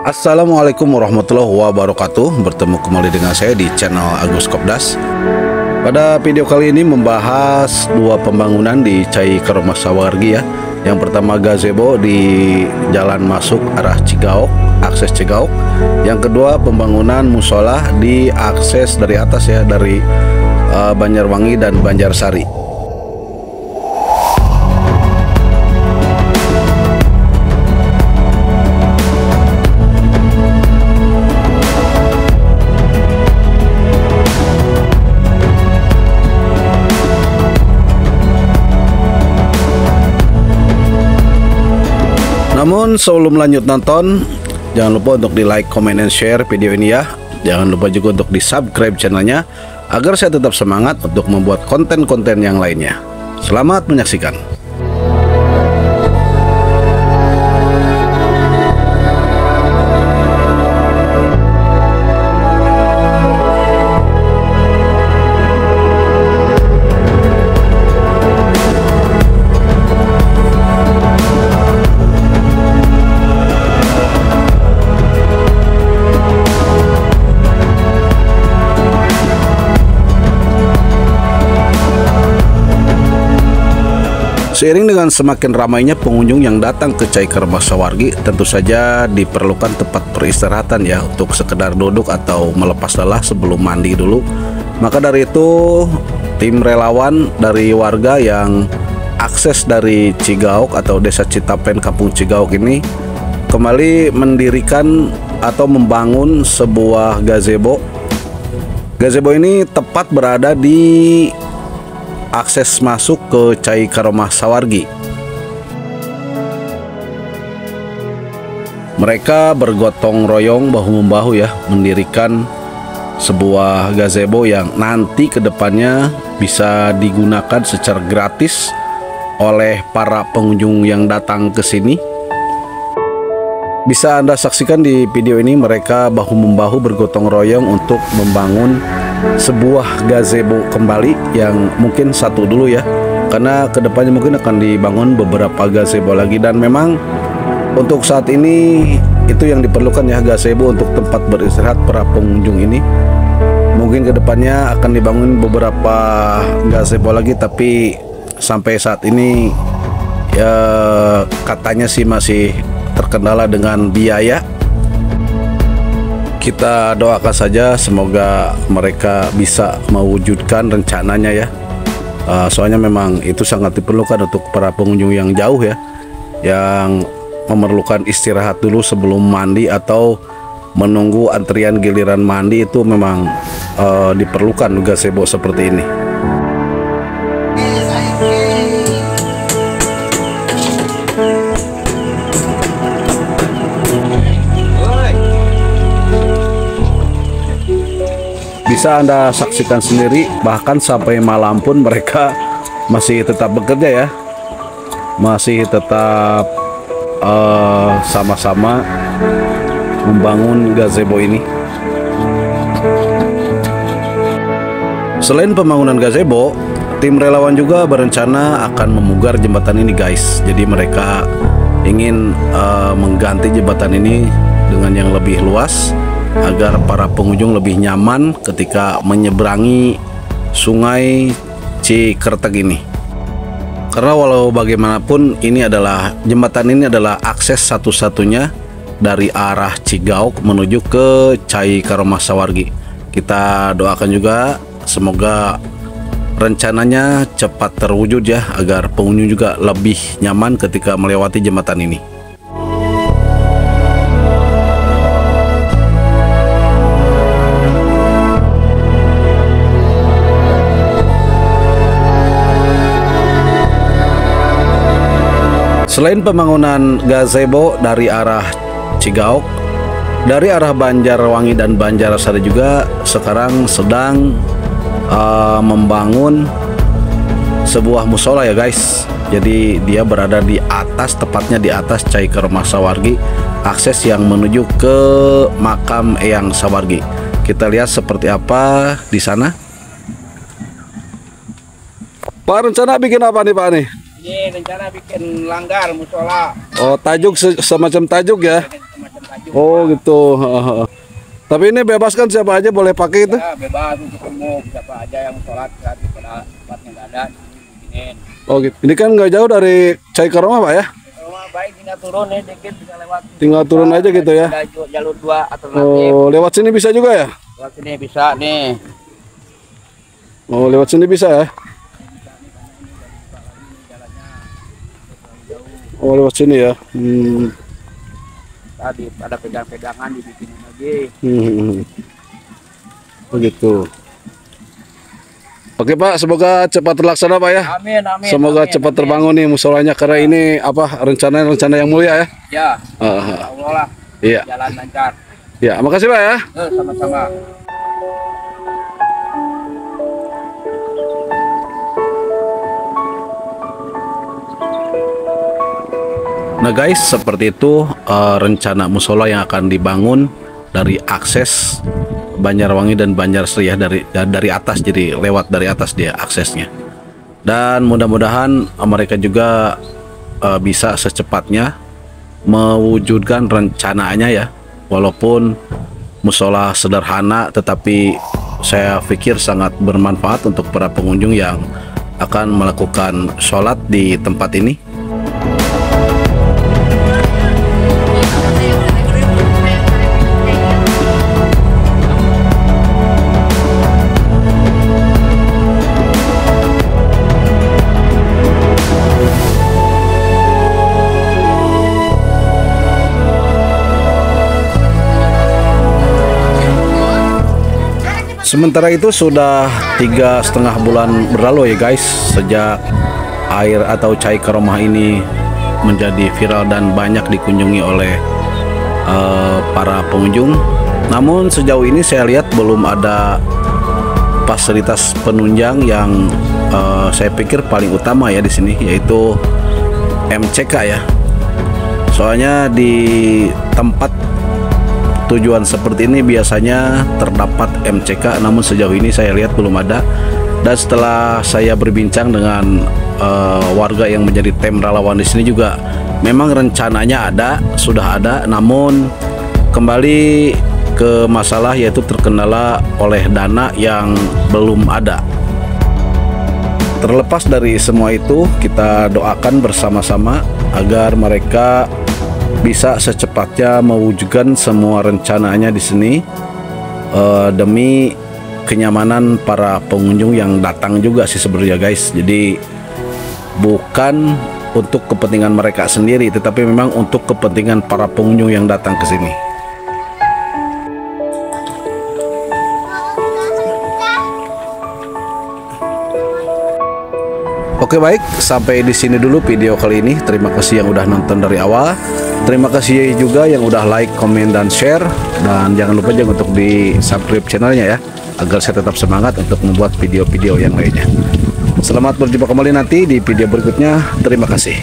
Assalamualaikum warahmatullahi wabarakatuh. Bertemu kembali dengan saya di channel Agus Kopdas. Pada video kali ini membahas dua pembangunan di Cai Karoma Sawargi ya. Yang pertama gazebo di jalan masuk arah Cigaok, akses Cigaok. Yang kedua pembangunan musola di akses dari atas ya, dari Banjarwangi dan Banjarsari. Namun sebelum lanjut nonton, jangan lupa untuk di like, comment, and share video ini ya. Jangan lupa juga untuk di subscribe channelnya agar saya tetap semangat untuk membuat konten-konten yang lainnya. Selamat menyaksikan. Seiring dengan semakin ramainya pengunjung yang datang ke Cai Karoma Sawargi, tentu saja diperlukan tempat peristirahatan ya, untuk sekedar duduk atau melepas lelah sebelum mandi dulu. Maka dari itu, tim relawan dari warga yang akses dari Cigaok atau Desa Citapen Kampung Cigaok ini kembali mendirikan atau membangun sebuah gazebo. Gazebo ini tepat berada di akses masuk ke Cai Karoma Sawargi. Mereka bergotong royong bahu-membahu ya, mendirikan sebuah gazebo yang nanti kedepannya bisa digunakan secara gratis oleh para pengunjung yang datang ke sini. Bisa Anda saksikan di video ini, mereka bahu-membahu bergotong royong untuk membangun sebuah gazebo kembali, yang mungkin satu dulu ya, karena kedepannya mungkin akan dibangun beberapa gazebo lagi. Dan memang untuk saat ini itu yang diperlukan ya, gazebo untuk tempat beristirahat para pengunjung ini. Mungkin kedepannya akan dibangun beberapa gazebo lagi, tapi sampai saat ini ya katanya sih masih terkendala dengan biaya. Kita doakan saja semoga mereka bisa mewujudkan rencananya ya. Soalnya memang itu sangat diperlukan untuk para pengunjung yang jauh ya, yang memerlukan istirahat dulu sebelum mandi atau menunggu antrian giliran mandi. Itu memang diperlukan gazebo seperti ini. Bisa Anda saksikan sendiri, bahkan sampai malam pun mereka masih tetap bekerja ya, masih tetap sama-sama membangun gazebo ini. Selain pembangunan gazebo, tim relawan juga berencana akan memugar jembatan ini guys. Jadi mereka ingin mengganti jembatan ini dengan yang lebih luas, agar para pengunjung lebih nyaman ketika menyeberangi sungai Cikertek ini. Karena walau bagaimanapun jembatan ini adalah akses satu-satunya dari arah Cigaok menuju ke Cai Karoma Sawargi. Kita doakan juga semoga rencananya cepat terwujud ya, agar pengunjung juga lebih nyaman ketika melewati jembatan ini. Selain pembangunan gazebo dari arah Cigaok, dari arah Banjarwangi dan Banjarsari juga sekarang sedang membangun sebuah musola ya guys. Jadi dia berada di atas, tepatnya di atas Cai Karoma Sawargi, akses yang menuju ke makam Eyang Sawargi. Kita lihat seperti apa di sana. Pak, rencana bikin apa nih Pak nih? Ini rencana bikin langgar musola. Oh, tajuk semacam tajuk ya. Semacam tajuk. Oh gitu. Tapi ini bebas kan, siapa aja boleh pakai itu? Ya, bebas untuk umum, siapa aja yang sholat gratis pada tempatnya nggak ada diizinin. Oh gitu. Ini kan nggak jauh dari Cai Karoma Pak ya? Rumah baik tinggal turun nih dikit bisa lewat. Tinggal turun aja gitu ya? Ada jalur 2 alternatif. Oh, lewat sini bisa juga ya? Lewat sini bisa nih. Oh, lewat sini bisa ya? Oh, lewat sini ya. Tadi ada pegang-pegangan dibikinin lagi. Begitu. Oke Pak, semoga cepat terlaksana Pak ya. Amin, amin. Semoga amin, cepat amin. terbangun nih musolanya, karena ini apa rencana yang mulia ya. Ya, Allah lah. Iya. Jalan lancar. Ya, makasih Pak ya. Sama-sama. Nah guys, seperti itu rencana musola yang akan dibangun dari akses Banjarwangi dan Banjarsri ya, dari atas, jadi lewat dari atas dia aksesnya. Dan mudah-mudahan mereka juga bisa secepatnya mewujudkan rencananya ya. Walaupun musola sederhana, tetapi saya pikir sangat bermanfaat untuk para pengunjung yang akan melakukan sholat di tempat ini. Sementara itu sudah 3,5 bulan berlalu ya guys, sejak air atau Cai Karomah ini menjadi viral dan banyak dikunjungi oleh para pengunjung. Namun sejauh ini saya lihat belum ada fasilitas penunjang yang saya pikir paling utama ya di sini, yaitu MCK ya. Soalnya di tempat tujuan seperti ini biasanya terdapat MCK, namun sejauh ini saya lihat belum ada. Dan setelah saya berbincang dengan warga yang menjadi tim relawan di sini juga, memang rencananya sudah ada, namun kembali ke masalah yaitu terkendala oleh dana yang belum ada. Terlepas dari semua itu, kita doakan bersama-sama agar mereka bisa secepatnya mewujudkan semua rencananya di sini demi kenyamanan para pengunjung yang datang juga sih sebenarnya guys. Jadi bukan untuk kepentingan mereka sendiri, tetapi memang untuk kepentingan para pengunjung yang datang ke sini. Oke baik, sampai di sini dulu video kali ini. Terima kasih yang udah nonton dari awal. Terima kasih juga yang udah like, komen, dan share. Dan jangan lupa juga untuk di subscribe channelnya ya, agar saya tetap semangat untuk membuat video-video yang lainnya. Selamat berjumpa kembali nanti di video berikutnya. Terima kasih.